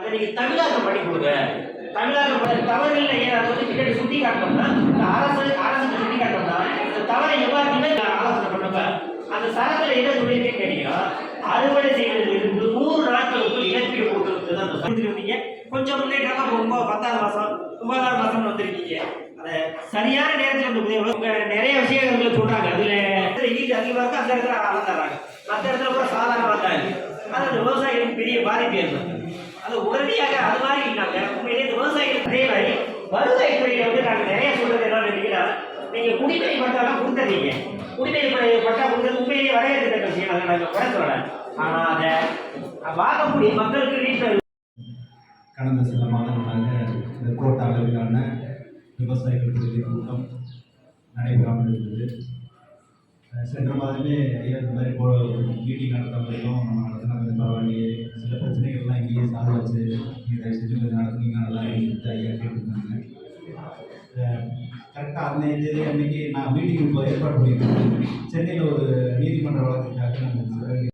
அதை நீங்கள் தமிழாக்கம் பண்ணி கொடுங்க. தமிழாக்கம் தவறு இல்லை, ஏன் அதை வந்து பின்னாடி சுட்டி காட்டணும்னா இந்த அரசுக்கு சுட்டி காட்டணும்னா இந்த தவறை எவ்வாறு ஆலோசனை பண்ணப்ப அந்த சரத்தில் என்ன சொல்லியிருக்கேன்னு கேட்டீங்கன்னா அறுவடை செய்வதிலிருந்து 100 நாட்களுக்குள் இழப்பீடு கொடுத்துருக்கு தான் சொல்லியிருந்தீங்க. கொஞ்சம் முன்னேற்றமாக ரொம்ப 10ஆவது மாதம் 9ஆவது மாதம்னு வந்திருக்கீங்க. அதை சரியான நேரத்தில் உங்க நிறைய விஷயங்கள் சொல்றாங்க. அதுல ஈடு அதிகமாக இருக்கு, அந்த இடத்துல வளர்ந்துறாங்க, மற்ற இடத்துல கூட சாதாரண வந்தாங்க. அது அந்த விவசாயிகளுக்கு பெரிய பாதிப்பு ஏற்படும். அது உடனடியாக அது மாதிரி இல்லாம உண்மையிலே விவசாயிகளுக்கு அதே மாதிரி வருவாய்த்துறையில வந்து நாங்கள் நிறைய சொல்றது என்னன்னு கேட்டீங்கன்னா நீங்க குடிநீரை பட்டாலாம் கொடுத்துறீங்க. குடிநீர் பட்டா கொடுத்தது உண்மையிலேயே வரவேற்கத்தக்க விஷயம், அதை நாங்கள் குறை சொல்லலாம். ஆனா அதை வாங்கக்கூடிய மக்களுக்கு வீட்டில் கடந்த சில மாதங்களாக இந்த கோட்ட அளவிலான விவசாயிகள் குடிநீர் கூட்டம் நடைபெறாமல் இருந்தது. சென்ற மாதமே ஐயா இந்த மாதிரி மீட்டிங் நடத்த முடியும், நம்ம நடத்தினா கொஞ்சம் பரவாயில்லையே, சில பிரச்சனைகள்லாம் இங்கேயே சாதிச்சு நீங்கள் செஞ்சு கொஞ்சம் நடத்துனீங்கன்னா நல்லா இருந்துட்டு ஐயா கேட்டுருந்தாங்க. கரெக்டாக 15 தேதி அன்னைக்கு நான் மீட்டிங் ஏற்பாடு பண்ணியிருக்கேன். சென்னையில் ஒரு நீதிமன்ற வழக்குக்காக நாங்கள்